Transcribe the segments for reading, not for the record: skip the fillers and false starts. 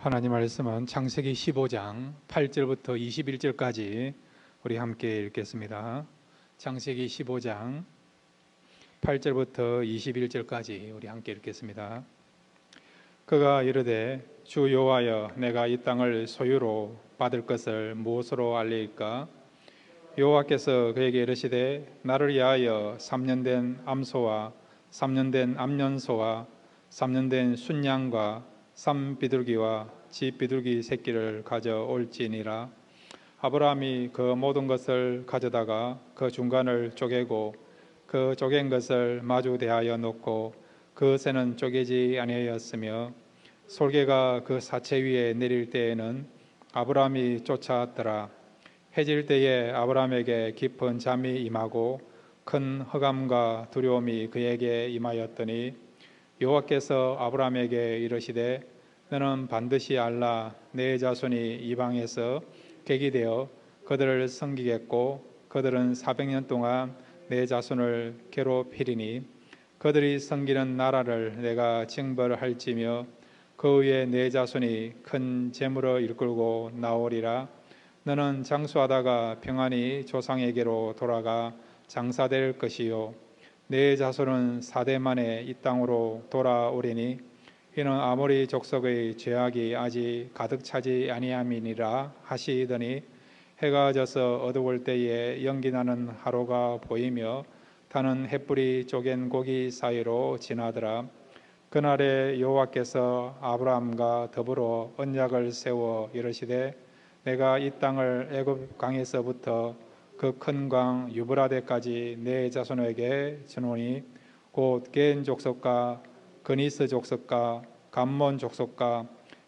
하나님 말씀은 창세기 15장 8절부터 21절까지 우리 함께 읽겠습니다. 창세기 15장 8절부터 21절까지 우리 함께 읽겠습니다. 그가 이르되 주 여호와여, 내가 이 땅을 소유로 받을 것을 무엇으로 알리이까? 여호와께서 그에게 이르시되 나를 위하여 3년 된 암소와 3년 된 암년소와 3년 된 순양과 삼비둘기와 집비둘기 새끼를 가져올지니라. 아브라함이 그 모든 것을 가져다가 그 중간을 쪼개고 그 쪼갠 것을 마주 대하여 놓고 그 새는 쪼개지 아니하였으며, 솔개가 그 사체 위에 내릴 때에는 아브라함이 쫓아왔더라. 해질 때에 아브라함에게 깊은 잠이 임하고 큰 흑암과 두려움이 그에게 임하였더니, 여호와께서 아브라함에게 이르시되 너는 반드시 알라. 내 자손이 이방에서 객이 되어 그들을 섬기겠고 그들은 400년 동안 내 자손을 괴롭히리니 그들이 섬기는 나라를 내가 징벌할지며 그 위에 내 자손이 큰 재물을 이끌고 나오리라. 너는 장수하다가 평안히 조상에게로 돌아가 장사될 것이요, 내 자손은 4대 만에 이 땅으로 돌아오리니 이는 아모리 족속의 죄악이 아직 가득 차지 아니함이니라 하시더니, 해가 져서 어두울 때에 연기나는 하루가 보이며 타는 햇불이 쪼갠 고기 사이로 지나더라. 그날에 여호와께서 아브라함과 더불어 언약을 세워 이르시되 내가 이 땅을 애굽 강에서부터 그 큰 강 유브라데까지 내 자손에게 주노니 곧 겐 족속과 그니스 족속과 감몬 족속과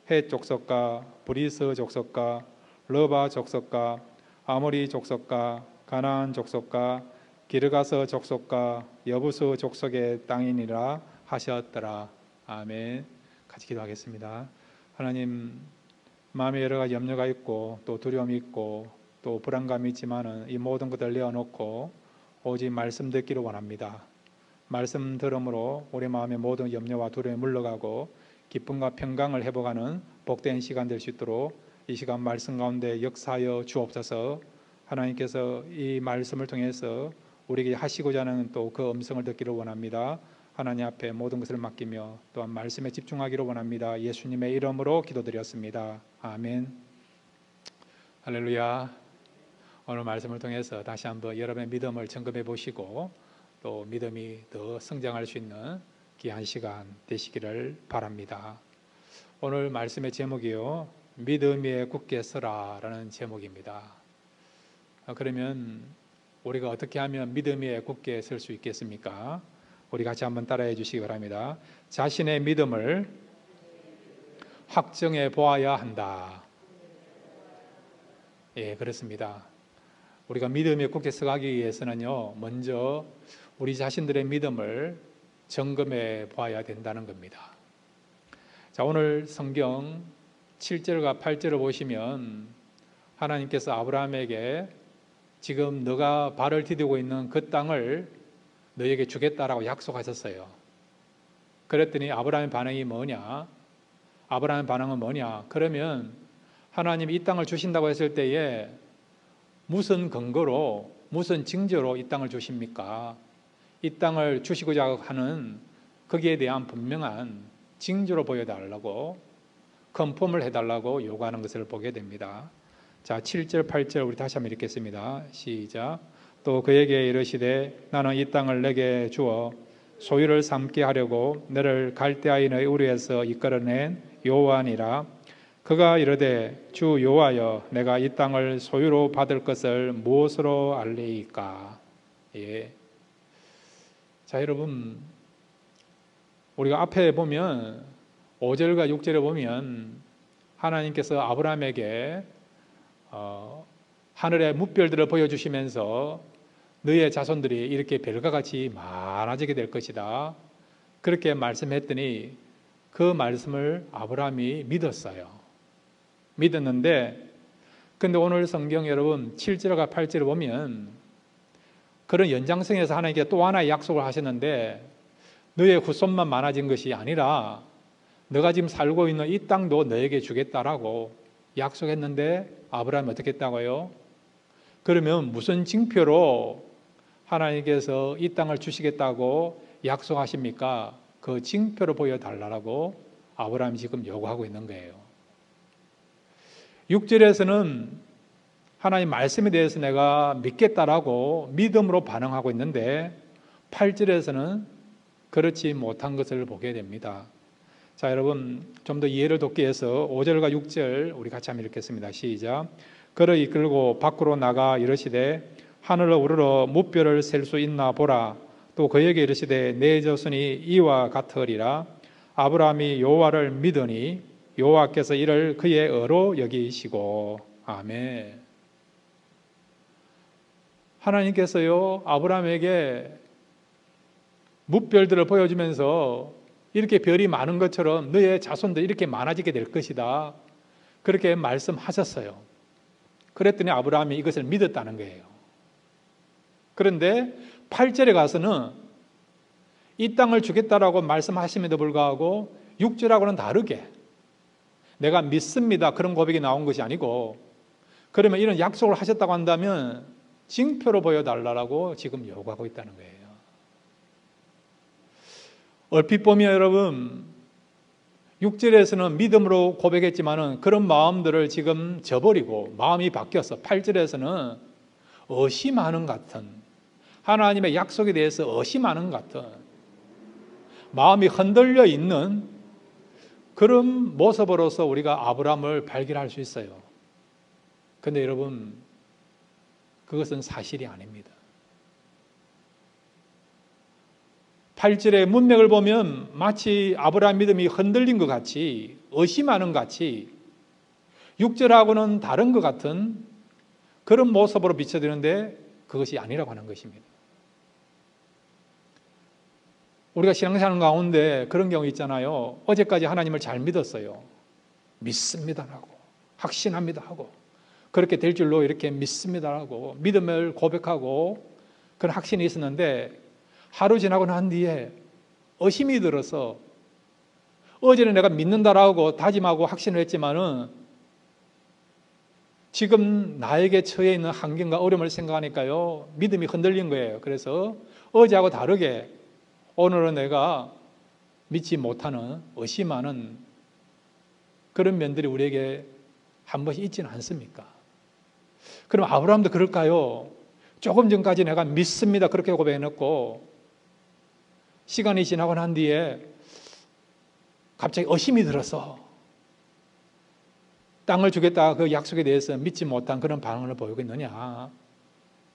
헷 족속과 브리스 족속과 러바 족속과 아모리 족속과 가나안 족속과 기르가스 족속과 여부스 족속의 땅이니라 하셨더라. 아멘. 같이 기도하겠습니다. 하나님, 마음에 여러 가지 염려가 있고 또 두려움이 있고 또 불안감이 있지만은 이 모든 것을 내어놓고 오직 말씀 듣기를 원합니다. 말씀 들음으로 우리 마음의 모든 염려와 두려움이 물러가고 기쁨과 평강을 회복하는 복된 시간 될 수 있도록 이 시간 말씀 가운데 역사하여 주옵소서. 하나님께서 이 말씀을 통해서 우리에게 하시고자 하는 또 그 음성을 듣기를 원합니다. 하나님 앞에 모든 것을 맡기며 또한 말씀에 집중하기를 원합니다. 예수님의 이름으로 기도드렸습니다. 아멘. 할렐루야. 오늘 말씀을 통해서 다시 한번 여러분의 믿음을 점검해 보시고 또 믿음이 더 성장할 수 있는 귀한 시간 되시기를 바랍니다. 오늘 말씀의 제목이요, 믿음 위에 굳게 서라 라는 제목입니다. 그러면 우리가 어떻게 하면 믿음 위에 굳게 설 수 있겠습니까? 우리 같이 한번 따라해 주시기 바랍니다. 자신의 믿음을 확정해 보아야 한다. 예, 그렇습니다. 우리가 믿음 위에 굳게 서가기 위해서는요, 먼저 우리 자신들의 믿음을 점검해 보아야 된다는 겁니다. 자, 오늘 성경 7절과 8절을 보시면 하나님께서 아브라함에게 지금 너가 발을 디디고 있는 그 땅을 너에게 주겠다라고 약속하셨어요. 그랬더니 아브라함의 반응이 뭐냐? 아브라함의 반응은 뭐냐? 그러면 하나님이 이 땅을 주신다고 했을 때에 무슨 근거로, 무슨 징조로 이 땅을 주십니까? 이 땅을 주시고자 하는 거기에 대한 분명한 징조로 보여달라고, 컨펌을 해달라고 요구하는 것을 보게 됩니다. 자, 7절, 8절 우리 다시 한번 읽겠습니다. 시작. 또 그에게 이르시되 나는 이 땅을 내게 주어 소유를 삼게 하려고 너를 갈대아인의 우리에서 이끌어낸 여호와니라. 그가 이르되 주 여호와여, 내가 이 땅을 소유로 받을 것을 무엇으로 알리이까? 예. 자, 여러분, 우리가 앞에 보면 5절과 6절에 보면 하나님께서 아브라함에게 하늘의 뭇별들을 보여주시면서 너의 자손들이 이렇게 별과 같이 많아지게 될 것이다, 그렇게 말씀했더니 그 말씀을 아브라함이 믿었어요. 믿었는데, 근데 오늘 성경 여러분 7절과 8절을 보면 그런 연장성에서 하나님께 또 하나의 약속을 하셨는데, 너의 후손만 많아진 것이 아니라 너가 지금 살고 있는 이 땅도 너에게 주겠다라고 약속했는데 아브라함이 어떻게 했다고요? 그러면 무슨 징표로 하나님께서 이 땅을 주시겠다고 약속하십니까? 그 징표를 보여달라고 아브라함이 지금 요구하고 있는 거예요. 6절에서는 하나님 말씀에 대해서 내가 믿겠다라고 믿음으로 반응하고 있는데 8절에서는 그렇지 못한 것을 보게 됩니다. 자, 여러분 좀 더 이해를 돕기 위해서 5절과 6절 우리 같이 한번 읽겠습니다. 시작. 그를 이끌고 밖으로 나가 이르시되 하늘을 우러러 무뼈를 셀 수 있나 보라. 또 그에게 이르시되 내 자손이 이와 같으리라. 아브라함이 여호와를 믿으니 여호와께서 이를 그의 의로 여기시고. 아멘. 하나님께서요 아브라함에게 무별들을 보여주면서 이렇게 별이 많은 것처럼 너의 자손도 이렇게 많아지게 될 것이다, 그렇게 말씀하셨어요. 그랬더니 아브라함이 이것을 믿었다는 거예요. 그런데 8절에 가서는 이 땅을 주겠다라고 말씀하심에도 불구하고 6절하고는 다르게 내가 믿습니다 그런 고백이 나온 것이 아니고, 그러면 이런 약속을 하셨다고 한다면 징표로 보여달라고 지금 요구하고 있다는 거예요. 얼핏 보면 여러분 6절에서는 믿음으로 고백했지만은 그런 마음들을 지금 저버리고 마음이 바뀌어서 8절에서는 의심하는 같은, 하나님의 약속에 대해서 의심하는 같은, 마음이 흔들려 있는 그런 모습으로서 우리가 아브라함을 발견할 수 있어요. 그런데 여러분 그것은 사실이 아닙니다. 8절의 문맥을 보면 마치 아브라함 믿음이 흔들린 것 같이, 의심하는 것 같이 6절하고는 다른 것 같은 그런 모습으로 비춰지는데 그것이 아니라고 하는 것입니다. 우리가 신앙생활 가운데 그런 경우 있잖아요. 어제까지 하나님을 잘 믿었어요. 믿습니다라고, 확신합니다 하고, 그렇게 될 줄로 이렇게 믿습니다라고 믿음을 고백하고 그런 확신이 있었는데 하루 지나고 난 뒤에 의심이 들어서, 어제는 내가 믿는다라고 다짐하고 확신을 했지만은 지금 나에게 처해 있는 환경과 어려움을 생각하니까요 믿음이 흔들린 거예요. 그래서 어제하고 다르게 오늘은 내가 믿지 못하는, 의심하는 그런 면들이 우리에게 한 번씩 있지는 않습니까? 그럼 아브라함도 그럴까요? 조금 전까지 내가 믿습니다 그렇게 고백해놓고 시간이 지나고 난 뒤에 갑자기 의심이 들어서 땅을 주겠다 그 약속에 대해서 믿지 못한 그런 반응을 보이고 있느냐?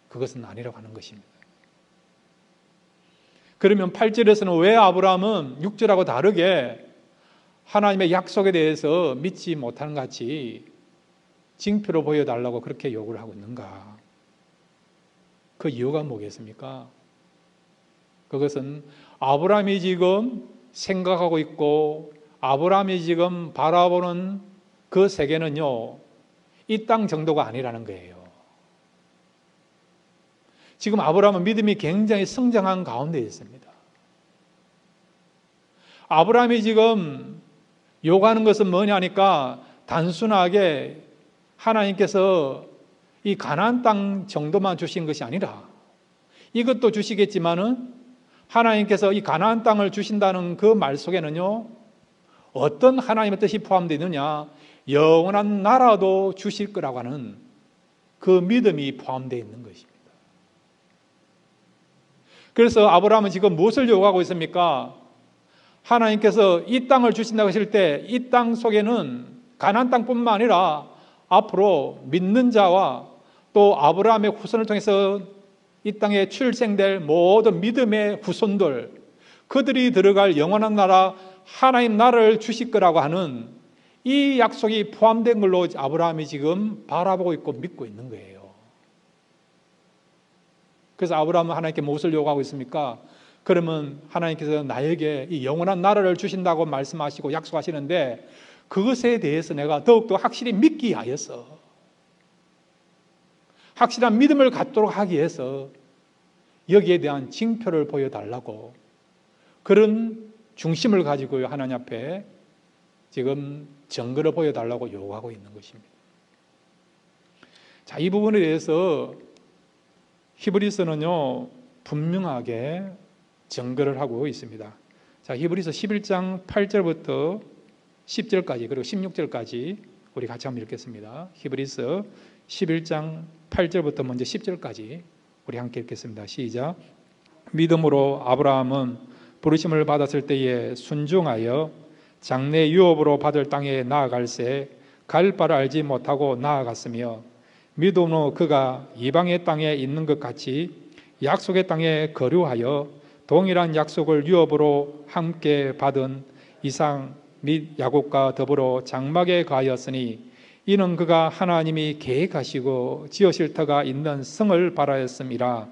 그것은 아니라고 하는 것입니다. 그러면 8절에서는 왜 아브라함은 6절하고 다르게 하나님의 약속에 대해서 믿지 못하는 것 같이 징표로 보여달라고 그렇게 요구를 하고 있는가? 그 이유가 뭐겠습니까? 그것은 아브라함이 지금 생각하고 있고 아브라함이 지금 바라보는 그 세계는요 이 땅 정도가 아니라는 거예요. 지금 아브라함은 믿음이 굉장히 성장한 가운데 있습니다. 아브라함이 지금 요구하는 것은 뭐냐니까 단순하게 하나님께서 이 가나안 땅 정도만 주신 것이 아니라 이것도 주시겠지만은 하나님께서 이 가나안 땅을 주신다는 그 말 속에는요 어떤 하나님의 뜻이 포함되어 있느냐, 영원한 나라도 주실 거라고 하는 그 믿음이 포함되어 있는 것입니다. 그래서 아브라함은 지금 무엇을 요구하고 있습니까? 하나님께서 이 땅을 주신다고 하실 때 이 땅 속에는 가나안 땅뿐만 아니라 앞으로 믿는 자와 또 아브라함의 후손을 통해서 이 땅에 출생될 모든 믿음의 후손들, 그들이 들어갈 영원한 나라, 하나님 나라를 주실 거라고 하는 이 약속이 포함된 걸로 아브라함이 지금 바라보고 있고 믿고 있는 거예요. 그래서 아브라함은 하나님께 무엇을 요구하고 있습니까? 그러면 하나님께서 나에게 이 영원한 나라를 주신다고 말씀하시고 약속하시는데 그것에 대해서 내가 더욱더 확실히 믿기 위하여서, 확실한 믿음을 갖도록 하기 위해서 여기에 대한 징표를 보여달라고 그런 중심을 가지고 하나님 앞에 지금 증거를 보여달라고 요구하고 있는 것입니다. 자, 이 부분에 대해서 히브리서는요 분명하게 증거를 하고 있습니다. 자, 히브리서 11장 8절부터 10절까지 그리고 16절까지 우리 같이 한번 읽겠습니다. 히브리서 11장 8절부터 먼저 10절까지 우리 함께 읽겠습니다. 시작. 믿음으로 아브라함은 부르심을 받았을 때에 순종하여 장래 유업으로 받을 땅에 나아갈새 갈 바를 알지 못하고 나아갔으며 믿음으로 그가 이방의 땅에 있는 것 같이 약속의 땅에 거류하여 동일한 약속을 유업으로 함께 받은 이삭 및 야곱과 더불어 장막에 거하였으니 이는 그가 하나님이 계획하시고 지으실 터가 있는 성을 바라였음이라.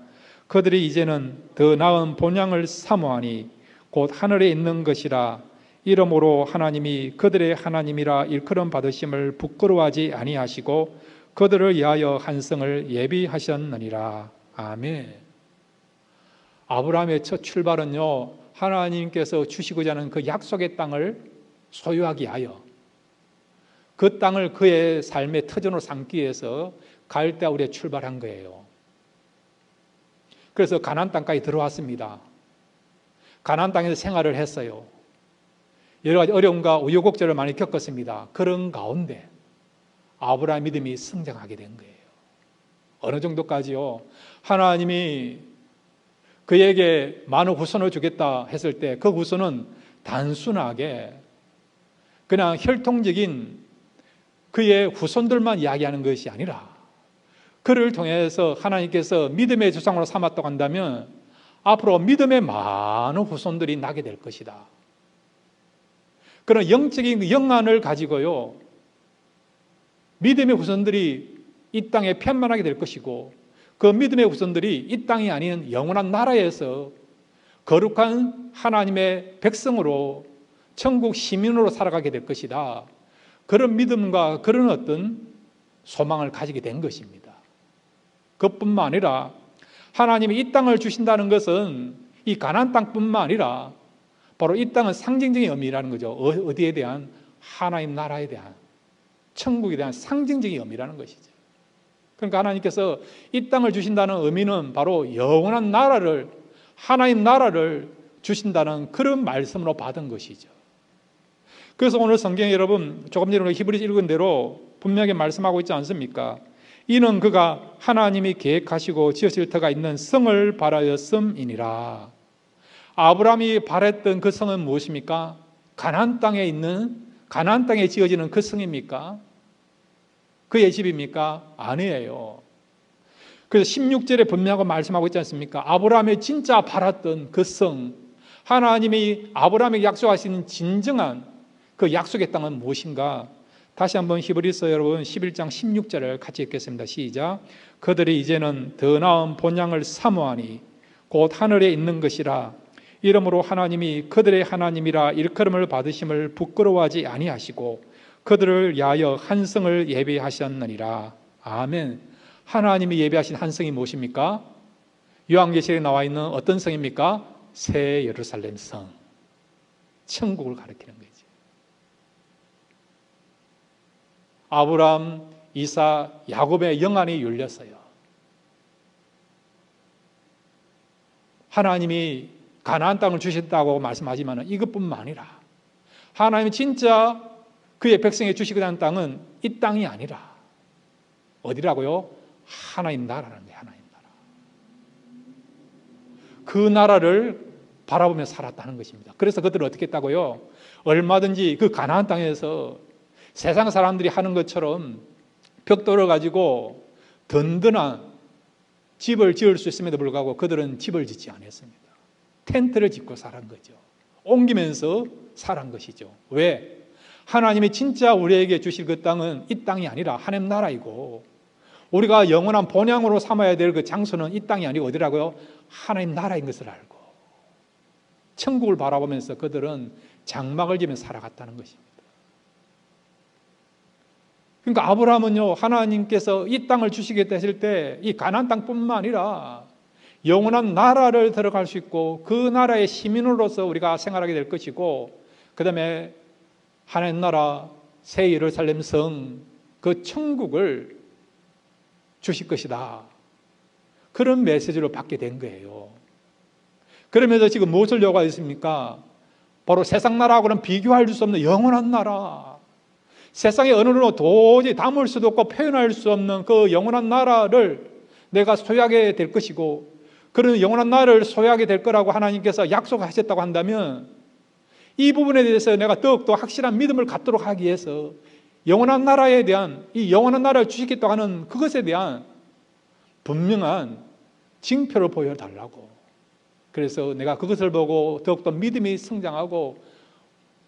그들이 이제는 더 나은 본향을 사모하니 곧 하늘에 있는 것이라. 이러므로 하나님이 그들의 하나님이라 일컬음 받으심을 부끄러워하지 아니하시고 그들을 위하여 한 성을 예비하셨느니라. 아멘. 아브라함의 첫 출발은요 하나님께서 주시고자 하는 그 약속의 땅을 소유하기 위하여 그 땅을 그의 삶의 터전으로 삼기 위해서 갈대아우리에 출발한 거예요. 그래서 가나안 땅까지 들어왔습니다. 가나안 땅에서 생활을 했어요. 여러 가지 어려움과 우여곡절을 많이 겪었습니다. 그런 가운데 아브라함의 믿음이 성장하게 된 거예요. 어느 정도까지요? 하나님이 그에게 많은 후손을 주겠다 했을 때 그 후손은 단순하게 그냥 혈통적인 그의 후손들만 이야기하는 것이 아니라 그를 통해서 하나님께서 믿음의 조상으로 삼았다고 한다면 앞으로 믿음의 많은 후손들이 나게 될 것이다. 그런 영적인 영안을 가지고요 믿음의 후손들이 이 땅에 편만하게 될 것이고 그 믿음의 후손들이 이 땅이 아닌 영원한 나라에서 거룩한 하나님의 백성으로 천국 시민으로 살아가게 될 것이다. 그런 믿음과 그런 어떤 소망을 가지게 된 것입니다. 그뿐만 아니라 하나님이 이 땅을 주신다는 것은 이 가나안 땅뿐만 아니라 바로 이 땅은 상징적인 의미라는 거죠. 어디에 대한? 하나님 나라에 대한, 천국에 대한 상징적인 의미라는 것이죠. 그러니까 하나님께서 이 땅을 주신다는 의미는 바로 영원한 나라를, 하나님 나라를 주신다는 그런 말씀으로 받은 것이죠. 그래서 오늘 성경에 여러분 조금 전에 히브리서 읽은 대로 분명하게 말씀하고 있지 않습니까? 이는 그가 하나님이 계획하시고 지으실 터가 있는 성을 바라였음이니라. 아브라함이 바랬던 그 성은 무엇입니까? 가나안 땅에 있는, 가나안 땅에 지어지는 그 성입니까? 그의 집입니까? 아니에요. 그래서 16절에 분명하고 말씀하고 있지 않습니까? 아브라함이 진짜 바랐던 그 성, 하나님이 아브라함에게 약속하신 진정한 그 약속의 땅은 무엇인가? 다시 한번 히브리서 여러분 11장 16절을 같이 읽겠습니다. 시작. 그들이 이제는 더 나은 본향을 사모하니 곧 하늘에 있는 것이라. 이러므로 하나님이 그들의 하나님이라 일컬음을 받으심을 부끄러워하지 아니하시고 그들을 위하여 한 성을 예비하셨느니라. 아멘. 하나님이 예비하신 한 성이 무엇입니까? 요한계시록에 나와 있는 어떤 성입니까? 새 예루살렘 성. 천국을 가리키는 거죠. 아브라함, 이삭, 야곱의 영안이 열렸어요. 하나님이 가나안 땅을 주셨다고 말씀하지만 이것뿐만 아니라 하나님이 진짜 그의 백성에 주시고자 하는 땅은 이 땅이 아니라 어디라고요? 하나님 나라라는 거예요. 하나님 나라. 그 나라를 바라보며 살았다는 것입니다. 그래서 그들은 어떻게 했다고요? 얼마든지 그 가나안 땅에서 세상 사람들이 하는 것처럼 벽돌을 가지고 든든한 집을 지을 수 있음에도 불구하고 그들은 집을 짓지 않았습니다. 텐트를 짓고 살은 거죠. 옮기면서 살은 것이죠. 왜? 하나님이 진짜 우리에게 주실 그 땅은 이 땅이 아니라 하나님 나라이고 우리가 영원한 본향으로 삼아야 될 그 장소는 이 땅이 아니고 어디라고요? 하나님 나라인 것을 알고 천국을 바라보면서 그들은 장막을 지며 살아갔다는 것입니다. 그러니까 아브라함은요 하나님께서 이 땅을 주시겠다 했을 때 이 가나안 땅뿐만 아니라 영원한 나라를 들어갈 수 있고 그 나라의 시민으로서 우리가 생활하게 될 것이고 그 다음에 하나님 나라 새 예루살렘 성 그 천국을 주실 것이다. 그런 메시지를 받게 된 거예요. 그러면서 지금 무엇을 요구하였습니까? 바로 세상 나라하고는 비교할 수 없는 영원한 나라, 세상의 언어로 도저히 담을 수도 없고 표현할 수 없는 그 영원한 나라를 내가 소유하게 될 것이고, 그런 영원한 나라를 소유하게 될 거라고 하나님께서 약속하셨다고 한다면, 이 부분에 대해서 내가 더욱더 확실한 믿음을 갖도록 하기 위해서 영원한 나라에 대한, 이 영원한 나라를 주시겠다고 하는 그것에 대한 분명한 징표를 보여달라고. 그래서 내가 그것을 보고 더욱더 믿음이 성장하고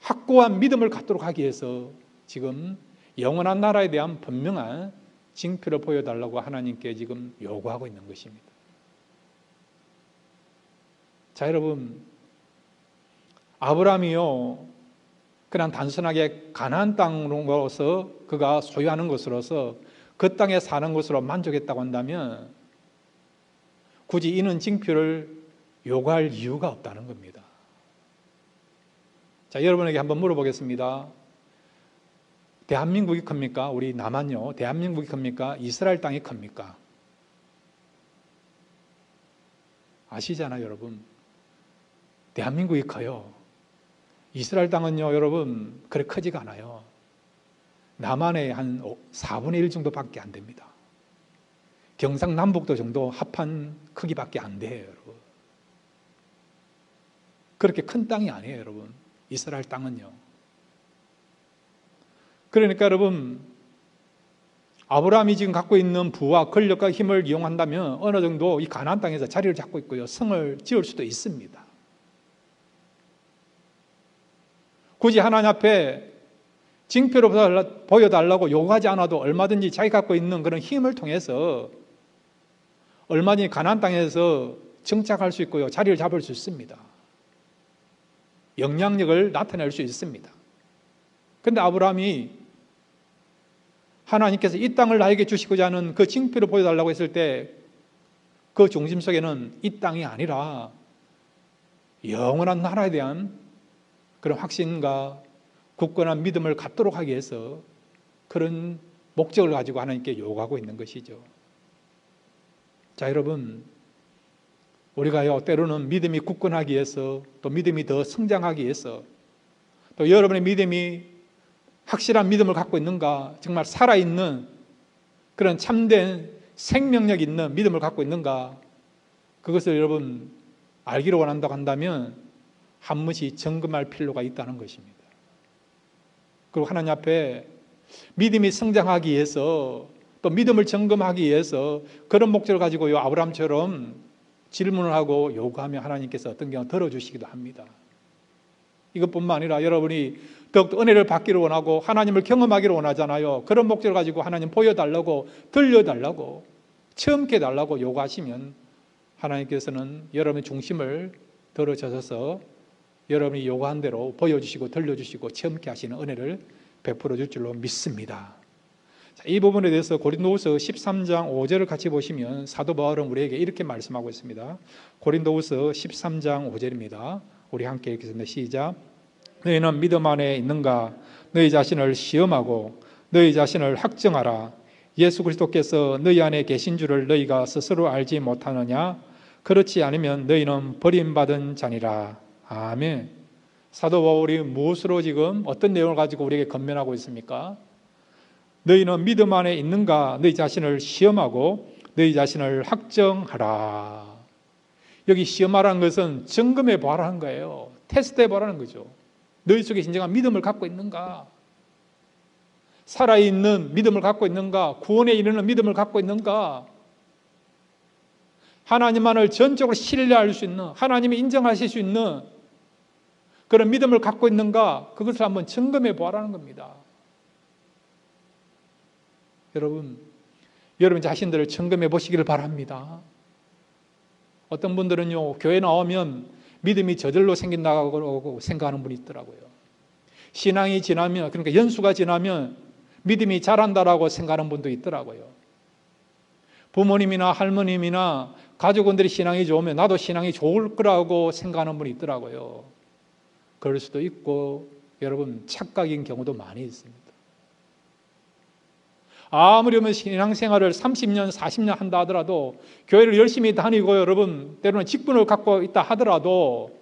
확고한 믿음을 갖도록 하기 위해서 지금 영원한 나라에 대한 분명한 징표를 보여달라고 하나님께 지금 요구하고 있는 것입니다. 자, 여러분, 아브라함이요, 그냥 단순하게 가나안 땅으로서 그가 소유하는 것으로서 그 땅에 사는 것으로 만족했다고 한다면 굳이 이는 징표를 요구할 이유가 없다는 겁니다. 자, 여러분에게 한번 물어보겠습니다. 대한민국이 큽니까? 우리 남한요, 대한민국이 큽니까? 이스라엘 땅이 큽니까? 아시잖아요, 여러분. 대한민국이 커요. 이스라엘 땅은요, 여러분, 그렇게 크지가 않아요. 남한의 한 4분의 1 정도밖에 안 됩니다. 경상남북도 정도 합한 크기밖에 안 돼요, 여러분. 그렇게 큰 땅이 아니에요, 여러분. 이스라엘 땅은요. 그러니까 여러분, 아브라함이 지금 갖고 있는 부와 권력과 힘을 이용한다면 어느 정도 이 가나안 땅에서 자리를 잡고 있고요, 성을 지을 수도 있습니다. 굳이 하나님 앞에 징표로 보여달라고 요구하지 않아도 얼마든지 자기 갖고 있는 그런 힘을 통해서 얼마든지 가나안 땅에서 정착할 수 있고요, 자리를 잡을 수 있습니다. 영향력을 나타낼 수 있습니다. 그런데 아브라함이 하나님께서 이 땅을 나에게 주시고자 하는 그 징표를 보여달라고 했을 때 그 중심 속에는 이 땅이 아니라 영원한 나라에 대한 그런 확신과 굳건한 믿음을 갖도록 하기 위해서 그런 목적을 가지고 하나님께 요구하고 있는 것이죠. 자, 여러분, 우리가요, 때로는 믿음이 굳건하기 위해서, 또 믿음이 더 성장하기 위해서, 또 여러분의 믿음이 확실한 믿음을 갖고 있는가, 정말 살아있는 그런 참된 생명력 있는 믿음을 갖고 있는가, 그것을 여러분 알기를 원한다고 한다면 한 번씩 점검할 필요가 있다는 것입니다. 그리고 하나님 앞에 믿음이 성장하기 위해서, 또 믿음을 점검하기 위해서 그런 목적을 가지고요, 아브라함처럼 질문을 하고 요구하면 하나님께서 어떤 경우 들어주시기도 합니다. 이것뿐만 아니라 여러분이 더욱더 은혜를 받기를 원하고 하나님을 경험하기를 원하잖아요. 그런 목적을 가지고 하나님 보여달라고, 들려달라고, 체험케 해달라고 요구하시면 하나님께서는 여러분의 중심을 들어주셔서 여러분이 요구한 대로 보여주시고 들려주시고 체험케 하시는 은혜를 베풀어 줄 줄로 믿습니다. 자, 이 부분에 대해서 고린도후서 13장 5절을 같이 보시면 사도 바울은 우리에게 이렇게 말씀하고 있습니다. 고린도후서 13장 5절입니다. 우리 함께 읽겠습니다. 시작. 너희는 믿음 안에 있는가? 너희 자신을 시험하고 너희 자신을 학정하라. 예수 그리스도께서 너희 안에 계신 줄을 너희가 스스로 알지 못하느냐? 그렇지 않으면 너희는 버림받은 자니라. 아멘. 사도 바울이 무엇으로 지금 어떤 내용을 가지고 우리에게 권면하고 있습니까? 너희는 믿음 안에 있는가? 너희 자신을 시험하고 너희 자신을 학정하라. 여기 시험하라는 것은 점검해 보라는 거예요. 테스트해 보라는 거죠. 너희 속에 진정한 믿음을 갖고 있는가? 살아있는 믿음을 갖고 있는가? 구원에 이르는 믿음을 갖고 있는가? 하나님만을 전적으로 신뢰할 수 있는, 하나님이 인정하실 수 있는 그런 믿음을 갖고 있는가? 그것을 한번 점검해 보라는 겁니다. 여러분 자신들을 점검해 보시기를 바랍니다. 어떤 분들은요, 교회 나오면 믿음이 저절로 생긴다고 생각하는 분이 있더라고요. 신앙이 지나면, 그러니까 연수가 지나면 믿음이 자란다라고 생각하는 분도 있더라고요. 부모님이나 할머님이나 가족원들이 신앙이 좋으면 나도 신앙이 좋을 거라고 생각하는 분이 있더라고요. 그럴 수도 있고 여러분 착각인 경우도 많이 있습니다. 아무리 신앙생활을 30년, 40년 한다 하더라도, 교회를 열심히 다니고 여러분 때로는 직분을 갖고 있다 하더라도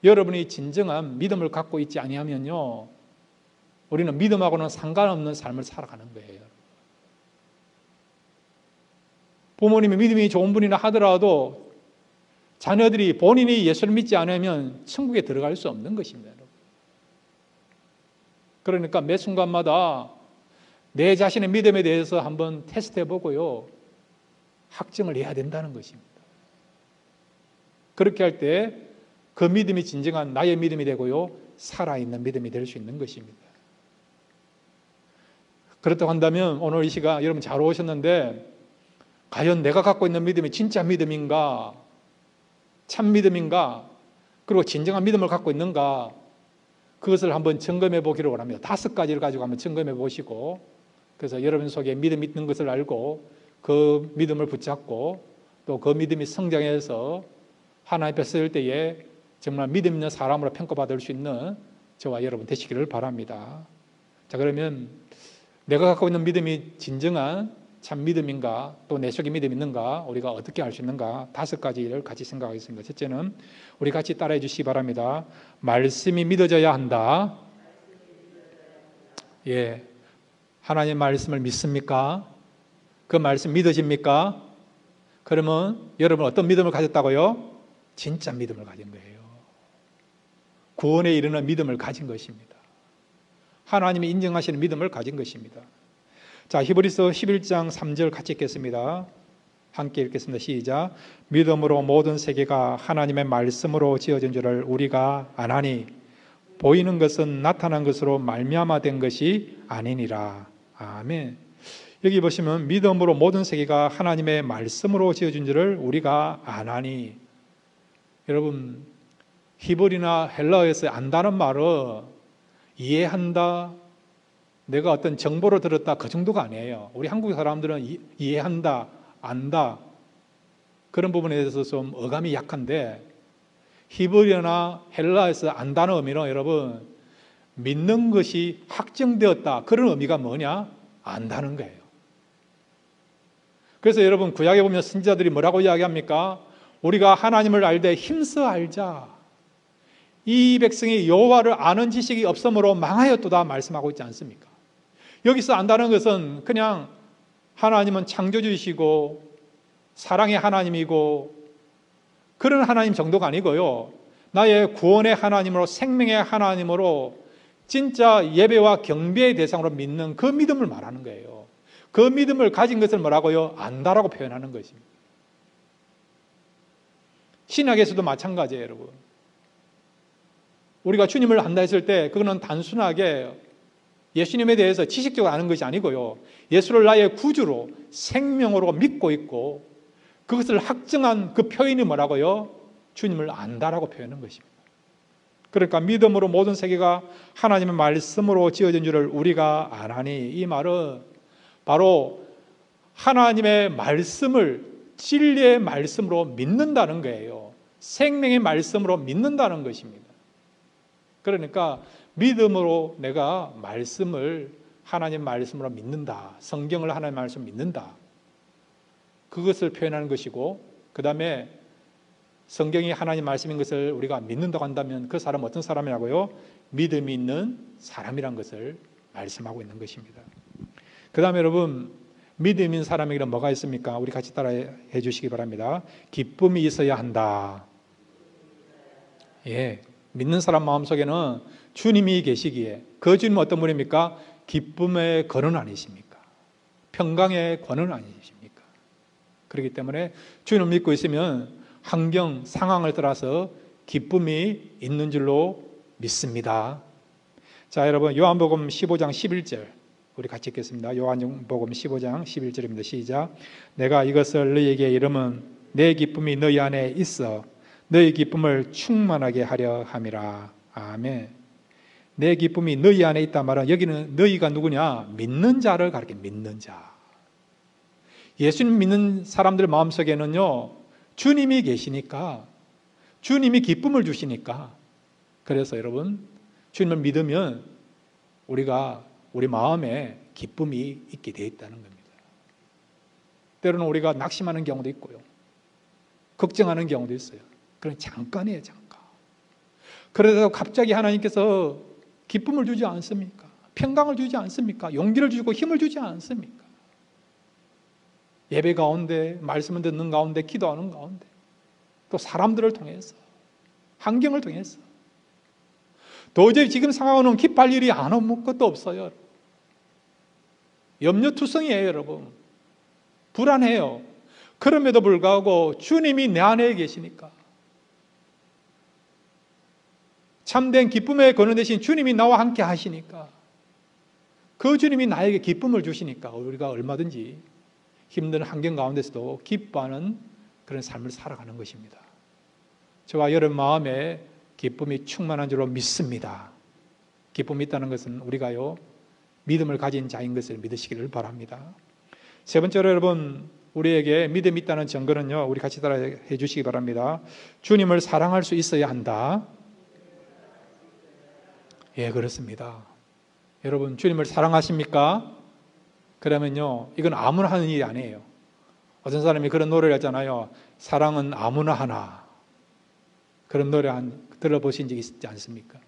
여러분이 진정한 믿음을 갖고 있지 아니하면요, 우리는 믿음하고는 상관없는 삶을 살아가는 거예요. 부모님이 믿음이 좋은 분이나 하더라도 자녀들이 본인이 예수를 믿지 않으면 천국에 들어갈 수 없는 것입니다. 그러니까 매 순간마다 내 자신의 믿음에 대해서 한번 테스트해 보고요, 확증을 해야 된다는 것입니다. 그렇게 할 때 그 믿음이 진정한 나의 믿음이 되고요, 살아있는 믿음이 될 수 있는 것입니다. 그렇다고 한다면 오늘 이 시간 여러분 잘 오셨는데, 과연 내가 갖고 있는 믿음이 진짜 믿음인가, 참 믿음인가, 그리고 진정한 믿음을 갖고 있는가, 그것을 한번 점검해 보기를 원합니다. 5가지를 가지고 한번 점검해 보시고, 그래서 여러분 속에 믿음이 있는 것을 알고 그 믿음을 붙잡고 또 그 믿음이 성장해서 하나님 앞에 설 때에 정말 믿음 있는 사람으로 평가받을 수 있는 저와 여러분 되시기를 바랍니다. 자, 그러면 내가 갖고 있는 믿음이 진정한 참 믿음인가, 또 내 속에 믿음이 있는가, 우리가 어떻게 알 수 있는가, 5가지를 같이 생각하겠습니다. 첫째는 우리 같이 따라해 주시기 바랍니다. 말씀이 믿어져야 한다. 예, 하나님 말씀을 믿습니까? 그 말씀 믿어집니까? 그러면 여러분 어떤 믿음을 가졌다고요? 진짜 믿음을 가진 거예요. 구원에 이르는 믿음을 가진 것입니다. 하나님이 인정하시는 믿음을 가진 것입니다. 자, 히브리서 11장 3절 같이 읽겠습니다. 함께 읽겠습니다. 시작. 믿음으로 모든 세계가 하나님의 말씀으로 지어진 줄을 우리가 아나니 보이는 것은 나타난 것으로 말미암아 된 것이 아니니라. 아멘. 여기 보시면 믿음으로 모든 세계가 하나님의 말씀으로 지어진 줄을 우리가 아나니. 여러분, 히브리나 헬라어에서 안다는 말은 이해한다, 내가 어떤 정보를 들었다, 그 정도가 아니에요. 우리 한국 사람들은 이해한다, 안다, 그런 부분에 대해서 좀 어감이 약한데, 히브리어나 헬라어에서 안다는 의미는 여러분 믿는 것이 확정되었다, 그런 의미가 뭐냐? 안다는 거예요. 그래서 여러분 구약에 보면 선지자들이 뭐라고 이야기합니까? 우리가 하나님을 알되 힘써 알자. 이 백성이 여호와를 아는 지식이 없으므로 망하였도다 말씀하고 있지 않습니까? 여기서 안다는 것은 그냥 하나님은 창조주이시고 사랑의 하나님이고 그런 하나님 정도가 아니고요, 나의 구원의 하나님으로, 생명의 하나님으로 진짜 예배와 경배의 대상으로 믿는 그 믿음을 말하는 거예요. 그 믿음을 가진 것을 뭐라고요? 안다라고 표현하는 것입니다. 신약에서도 마찬가지예요. 여러분, 우리가 주님을 안다 했을 때 그거는 단순하게 예수님에 대해서 지식적으로 아는 것이 아니고요, 예수를 나의 구주로 생명으로 믿고 있고 그것을 확증한 그 표현이 뭐라고요? 주님을 안다라고 표현하는 것입니다. 그러니까 믿음으로 모든 세계가 하나님의 말씀으로 지어진 줄을 우리가 아나니, 이 말은 바로 하나님의 말씀을 진리의 말씀으로 믿는다는 거예요. 생명의 말씀으로 믿는다는 것입니다. 그러니까 믿음으로 내가 말씀을 하나님 말씀으로 믿는다, 성경을 하나님 말씀으로 믿는다, 그것을 표현하는 것이고, 그 다음에 성경이 하나님 말씀인 것을 우리가 믿는다고 한다면 그 사람은 어떤 사람이라고요? 믿음이 있는 사람이란 것을 말씀하고 있는 것입니다. 그 다음에 여러분, 믿음 있는 사람에게는 뭐가 있습니까? 우리 같이 따라해 주시기 바랍니다. 기쁨이 있어야 한다. 예, 믿는 사람 마음속에는 주님이 계시기에, 그 주님은 어떤 분입니까? 기쁨의 근원 아니십니까? 평강의 권원 아니십니까? 그렇기 때문에 주님을 믿고 있으면 환경, 상황을 따라서 기쁨이 있는 줄로 믿습니다. 자, 여러분, 요한복음 15장 11절 우리 같이 읽겠습니다. 요한복음 15장 11절입니다. 시작. 내가 이것을 너희에게 이름은 내 기쁨이 너희 안에 있어 너희 기쁨을 충만하게 하려 함이라. 아멘. 내 기쁨이 너희 안에 있단 말은 여기는 너희가 누구냐? 믿는 자를 가리켜, 믿는 자. 예수님 믿는 사람들 마음속에는요, 주님이 계시니까, 주님이 기쁨을 주시니까. 그래서 여러분, 주님을 믿으면 우리가 우리 마음에 기쁨이 있게 되어 있다는 겁니다. 때로는 우리가 낙심하는 경우도 있고요. 걱정하는 경우도 있어요. 그건 잠깐이에요, 잠깐. 그래서 갑자기 하나님께서 기쁨을 주지 않습니까? 평강을 주지 않습니까? 용기를 주고 힘을 주지 않습니까? 예배 가운데, 말씀을 듣는 가운데, 기도하는 가운데, 또 사람들을 통해서, 환경을 통해서 도저히 지금 상황은 기뻐할 일이 아무것도 없어요. 염려투성이에요, 여러분. 불안해요. 그럼에도 불구하고 주님이 내 안에 계시니까, 참된 기쁨의 근원 되신 주님이 나와 함께 하시니까, 그 주님이 나에게 기쁨을 주시니까 우리가 얼마든지 힘든 환경 가운데서도 기뻐하는 그런 삶을 살아가는 것입니다. 저와 여러분 마음에 기쁨이 충만한 줄로 믿습니다. 기쁨이 있다는 것은 우리가요, 믿음을 가진 자인 것을 믿으시기를 바랍니다. 세 번째로 여러분, 우리에게 믿음이 있다는 증거는요, 우리 같이 따라해 주시기 바랍니다. 주님을 사랑할 수 있어야 한다. 예, 그렇습니다. 여러분, 주님을 사랑하십니까? 그러면요, 이건 아무나 하는 일이 아니에요. 어떤 사람이 그런 노래를 하잖아요. 사랑은 아무나 하나. 그런 노래 들어보신 적 있지 않습니까?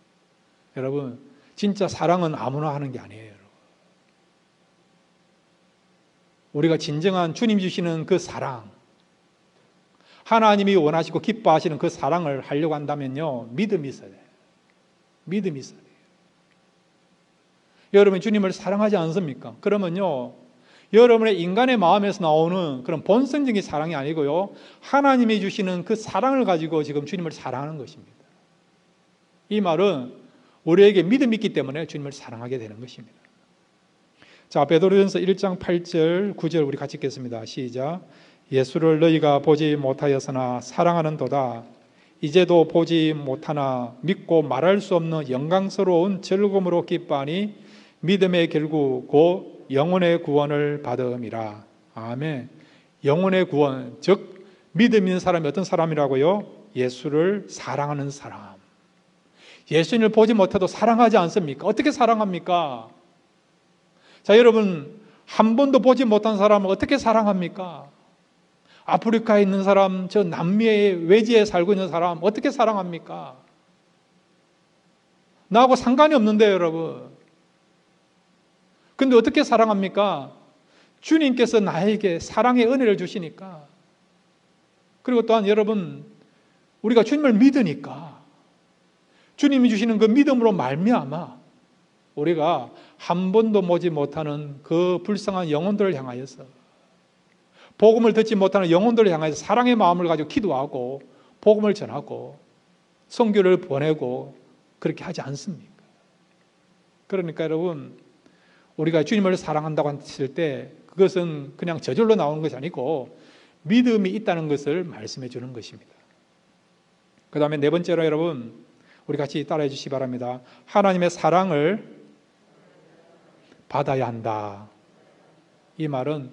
여러분, 진짜 사랑은 아무나 하는 게 아니에요. 여러분. 우리가 진정한 주님 주시는 그 사랑, 하나님이 원하시고 기뻐하시는 그 사랑을 하려고 한다면요, 믿음이 있어야 돼요. 믿음이 있어야 돼요. 여러분 주님을 사랑하지 않습니까? 그러면요, 여러분의 인간의 마음에서 나오는 그런 본성적인 사랑이 아니고요, 하나님이 주시는 그 사랑을 가지고 지금 주님을 사랑하는 것입니다. 이 말은 우리에게 믿음이 있기 때문에 주님을 사랑하게 되는 것입니다. 자, 베드로전서 1장 8절 9절 우리 같이 읽겠습니다. 시작. 예수를 너희가 보지 못하였으나 사랑하는도다. 이제도 보지 못하나 믿고 말할 수 없는 영광스러운 즐거움으로 기뻐하니 믿음의 결국 곧 영혼의 구원을 받음이라. 아멘. 영혼의 구원, 즉 믿음 있는 사람이 어떤 사람이라고요? 예수를 사랑하는 사람. 예수님을 보지 못해도 사랑하지 않습니까? 어떻게 사랑합니까? 자, 여러분, 한 번도 보지 못한 사람을 어떻게 사랑합니까? 아프리카에 있는 사람, 저 남미의 외지에 살고 있는 사람 어떻게 사랑합니까? 나하고 상관이 없는데요, 여러분. 근데 어떻게 사랑합니까? 주님께서 나에게 사랑의 은혜를 주시니까. 그리고 또한 여러분, 우리가 주님을 믿으니까, 주님이 주시는 그 믿음으로 말미암아 우리가 한 번도 보지 못하는 그 불쌍한 영혼들을 향하여서, 복음을 듣지 못하는 영혼들을 향해서 사랑의 마음을 가지고 기도하고 복음을 전하고 선교를 보내고 그렇게 하지 않습니까? 그러니까 여러분, 우리가 주님을 사랑한다고 했을 때 그것은 그냥 저절로 나오는 것이 아니고 믿음이 있다는 것을 말씀해 주는 것입니다. 그 다음에 네 번째로 여러분, 우리 같이 따라해 주시기 바랍니다. 하나님의 사랑을 받아야 한다. 이 말은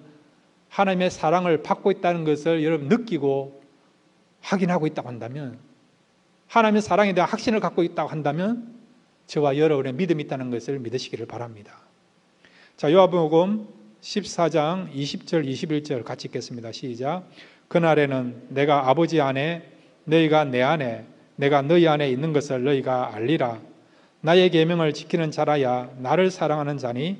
하나님의 사랑을 받고 있다는 것을 여러분 느끼고 확인하고 있다고 한다면, 하나님의 사랑에 대한 확신을 갖고 있다고 한다면 저와 여러분의 믿음이 있다는 것을 믿으시기를 바랍니다. 자, 요한복음 14장 20절 21절 같이 읽겠습니다. 시작. 그날에는 내가 아버지 안에, 너희가 내 안에, 내가 너희 안에 있는 것을 너희가 알리라. 나의 계명을 지키는 자라야 나를 사랑하는 자니,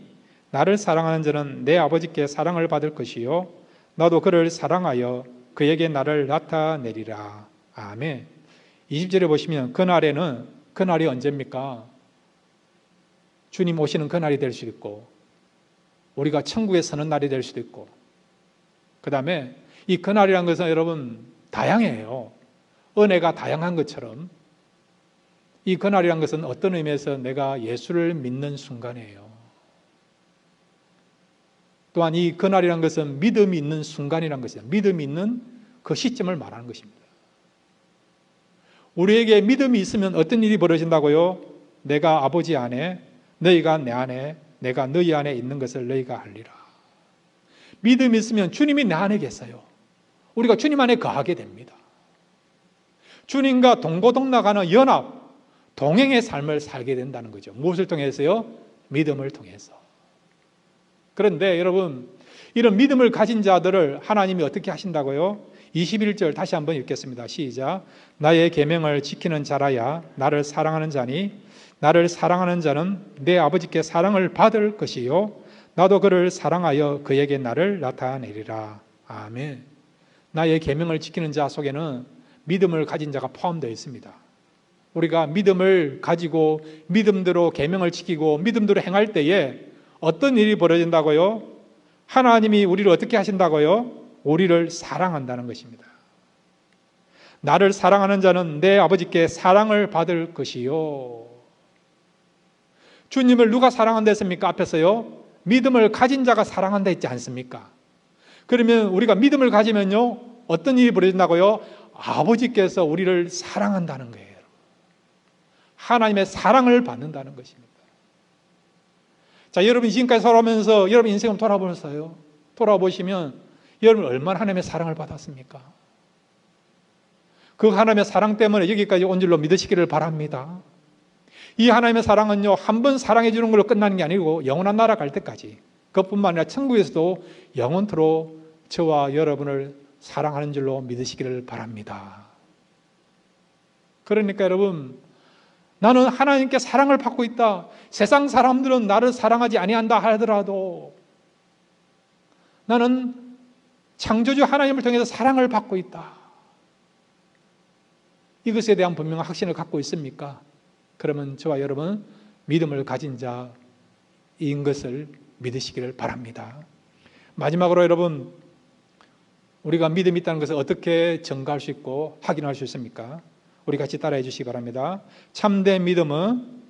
나를 사랑하는 자는 내 아버지께 사랑을 받을 것이요 나도 그를 사랑하여 그에게 나를 나타내리라. 아멘. 20절에 보시면 그날에는, 그날이 언제입니까? 주님 오시는 그날이 될 수도 있고, 우리가 천국에 서는 날이 될 수도 있고, 그 다음에 이 그날이라는 것은 여러분 다양해요. 은혜가 다양한 것처럼 이 그날이라는 것은 어떤 의미에서 내가 예수를 믿는 순간이에요. 또한 이 그날이라는 것은 믿음이 있는 순간이라는 것이다. 믿음이 있는 그 시점을 말하는 것입니다. 우리에게 믿음이 있으면 어떤 일이 벌어진다고요? 내가 아버지 안에, 너희가 내 안에, 내가 너희 안에 있는 것을 너희가 알리라. 믿음이 있으면 주님이 내 안에 계세요. 우리가 주님 안에 거하게 됩니다. 주님과 동고동락하는 연합, 동행의 삶을 살게 된다는 거죠. 무엇을 통해서요? 믿음을 통해서. 그런데 여러분, 이런 믿음을 가진 자들을 하나님이 어떻게 하신다고요? 21절 다시 한번 읽겠습니다. 시작. 나의 계명을 지키는 자라야 나를 사랑하는 자니 나를 사랑하는 자는 내 아버지께 사랑을 받을 것이요 나도 그를 사랑하여 그에게 나를 나타내리라. 아멘. 나의 계명을 지키는 자 속에는 믿음을 가진 자가 포함되어 있습니다. 우리가 믿음을 가지고 믿음대로 계명을 지키고 믿음대로 행할 때에 어떤 일이 벌어진다고요? 하나님이 우리를 어떻게 하신다고요? 우리를 사랑한다는 것입니다. 나를 사랑하는 자는 내 아버지께 사랑을 받을 것이요. 주님을 누가 사랑한다 했습니까? 앞에서요. 믿음을 가진 자가 사랑한다 했지 않습니까? 그러면 우리가 믿음을 가지면요. 어떤 일이 벌어진다고요? 아버지께서 우리를 사랑한다는 거예요. 하나님의 사랑을 받는다는 것입니다. 자, 여러분 지금까지 살아오면서 여러분 인생을 돌아보면서요. 돌아보시면 여러분 얼마나 하나님의 사랑을 받았습니까? 그 하나님의 사랑 때문에 여기까지 온 줄로 믿으시기를 바랍니다. 이 하나님의 사랑은요, 한 번 사랑해 주는 걸로 끝나는 게 아니고 영원한 나라 갈 때까지, 그것뿐만 아니라 천국에서도 영원토록 저와 여러분을 사랑하는 줄로 믿으시기를 바랍니다. 그러니까 여러분, 나는 하나님께 사랑을 받고 있다. 세상 사람들은 나를 사랑하지 아니한다 하더라도 나는 창조주 하나님을 통해서 사랑을 받고 있다. 이것에 대한 분명한 확신을 갖고 있습니까? 그러면 저와 여러분 믿음을 가진 자인 것을 믿으시기를 바랍니다. 마지막으로 여러분, 우리가 믿음이 있다는 것을 어떻게 증가할 수 있고 확인할 수 있습니까? 우리 같이 따라해 주시기 바랍니다. 참된 믿음은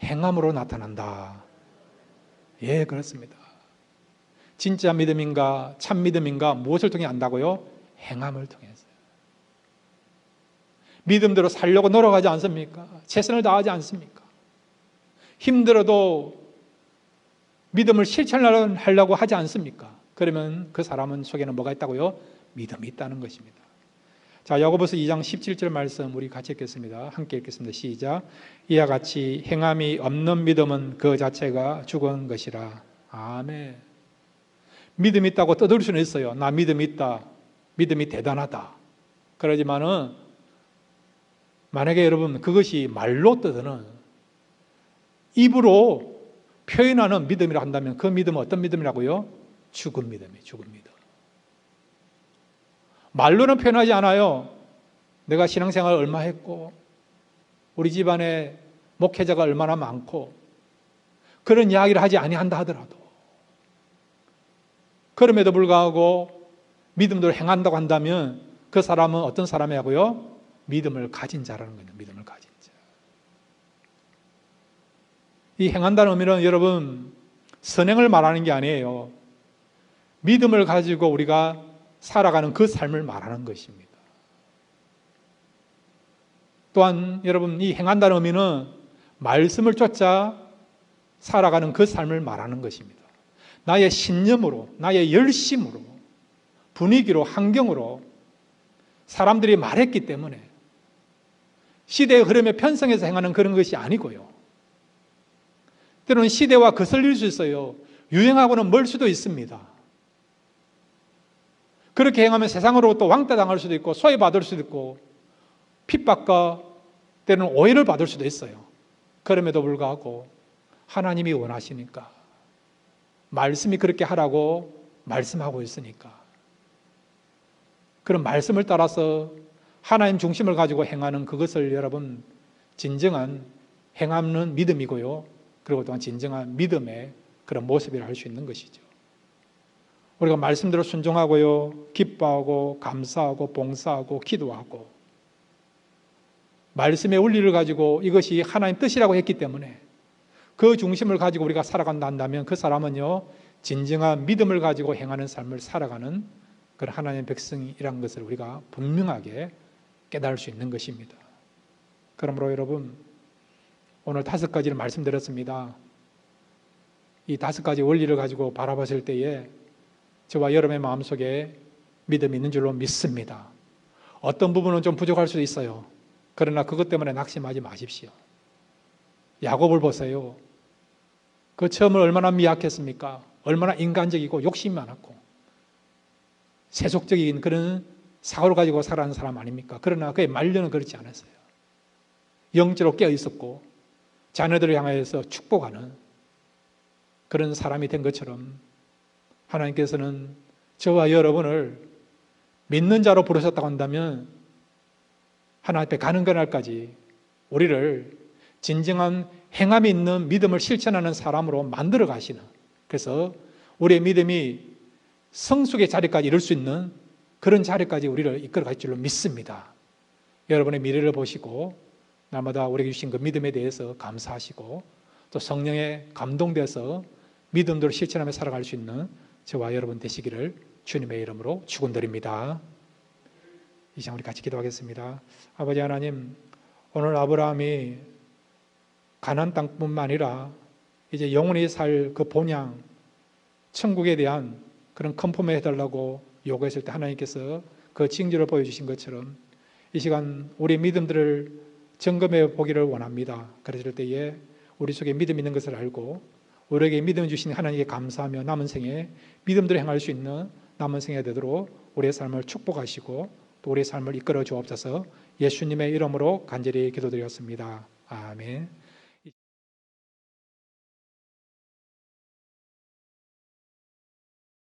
행함으로 나타난다. 예, 그렇습니다. 진짜 믿음인가 참 믿음인가 무엇을 통해 안다고요? 행함을 통해서. 믿음대로 살려고 노력하지 않습니까? 최선을 다하지 않습니까? 힘들어도 믿음을 실천하려고 하지 않습니까? 그러면 그 사람은 속에는 뭐가 있다고요? 믿음이 있다는 것입니다. 자, 야고보서 2장 17절 말씀 우리 같이 읽겠습니다. 함께 읽겠습니다. 시작. 이와 같이 행함이 없는 믿음은 그 자체가 죽은 것이라. 아멘. 믿음이 있다고 떠들 수는 있어요. 나 믿음이 있다. 믿음이 대단하다. 그러지만은 만약에 여러분 그것이 말로 떠드는 입으로 표현하는 믿음이라 한다면 그 믿음은 어떤 믿음이라고요? 죽은 믿음이에요. 죽은 믿음. 말로는 표현하지 않아요. 내가 신앙생활 얼마 했고 우리 집안에 목회자가 얼마나 많고 그런 이야기를 하지 아니한다 하더라도 그럼에도 불구하고 믿음대로 행한다고 한다면 그 사람은 어떤 사람이라고요? 믿음을 가진 자라는 거예요. 믿음을 가진 자. 이 행한다는 의미는 여러분 선행을 말하는 게 아니에요. 믿음을 가지고 우리가 살아가는 그 삶을 말하는 것입니다. 또한 여러분 이 행한다는 의미는 말씀을 쫓아 살아가는 그 삶을 말하는 것입니다. 나의 신념으로, 나의 열심으로, 분위기로, 환경으로 사람들이 말했기 때문에 시대의 흐름에 편성해서 행하는 그런 것이 아니고요. 때로는 시대와 거슬릴 수 있어요. 유행하고는 멀 수도 있습니다. 그렇게 행하면 세상으로부터 왕따당할 수도 있고 소외받을 수도 있고 핍박과 때로는 오해를 받을 수도 있어요. 그럼에도 불구하고 하나님이 원하시니까 말씀이 그렇게 하라고 말씀하고 있으니까 그런 말씀을 따라서 하나님 중심을 가지고 행하는 그것을 여러분 진정한 행하는 믿음이고요. 그리고 또한 진정한 믿음의 그런 모습이라 할 수 있는 것이죠. 우리가 말씀대로 순종하고요. 기뻐하고 감사하고 봉사하고 기도하고 말씀의 원리를 가지고 이것이 하나님 뜻이라고 했기 때문에 그 중심을 가지고 우리가 살아간다 한다면 그 사람은요. 진정한 믿음을 가지고 행하는 삶을 살아가는 그런 하나님의 백성이라는 것을 우리가 분명하게 깨달을 수 있는 것입니다. 그러므로 여러분 오늘 5가지를 말씀드렸습니다. 이 5가지 원리를 가지고 바라봤을 때에 저와 여러분의 마음속에 믿음이 있는 줄로 믿습니다. 어떤 부분은 좀 부족할 수도 있어요. 그러나 그것 때문에 낙심하지 마십시오. 야곱을 보세요. 그 처음을 얼마나 미약했습니까? 얼마나 인간적이고 욕심이 많았고 세속적인 그런 사고를 가지고 살아가는 사람 아닙니까? 그러나 그의 말년은 그렇지 않았어요. 영적으로 깨어 있었고 자녀들을 향해서 축복하는 그런 사람이 된 것처럼 하나님께서는 저와 여러분을 믿는 자로 부르셨다고 한다면 하나님 앞에 가는 그날까지 우리를 진정한 행함이 있는 믿음을 실천하는 사람으로 만들어 가시는, 그래서 우리의 믿음이 성숙의 자리까지 이룰 수 있는 그런 자리까지 우리를 이끌어 갈 줄로 믿습니다. 여러분의 미래를 보시고 날마다 우리에게 주신 그 믿음에 대해서 감사하시고 또 성령에 감동돼서 믿음대로 실천하며 살아갈 수 있는 저와 여러분 되시기를 주님의 이름으로 축원드립니다. 이 시간 우리 같이 기도하겠습니다. 아버지 하나님, 오늘 아브라함이 가나안 땅뿐만 아니라 이제 영원히 살 그 본향 천국에 대한 그런 컨펌을 해달라고 요구했을 때 하나님께서 그 징조를 보여주신 것처럼 이 시간 우리의 믿음들을 점검해 보기를 원합니다. 그랬을 때에 우리 속에 믿음 있는 것을 알고 우리에게 믿음 주신 하나님께 감사하며 남은 생에 믿음대로 행할 수 있는 남은 생에 되도록 우리의 삶을 축복하시고 또 우리의 삶을 이끌어 주옵소서. 예수님의 이름으로 간절히 기도드렸습니다. 아멘.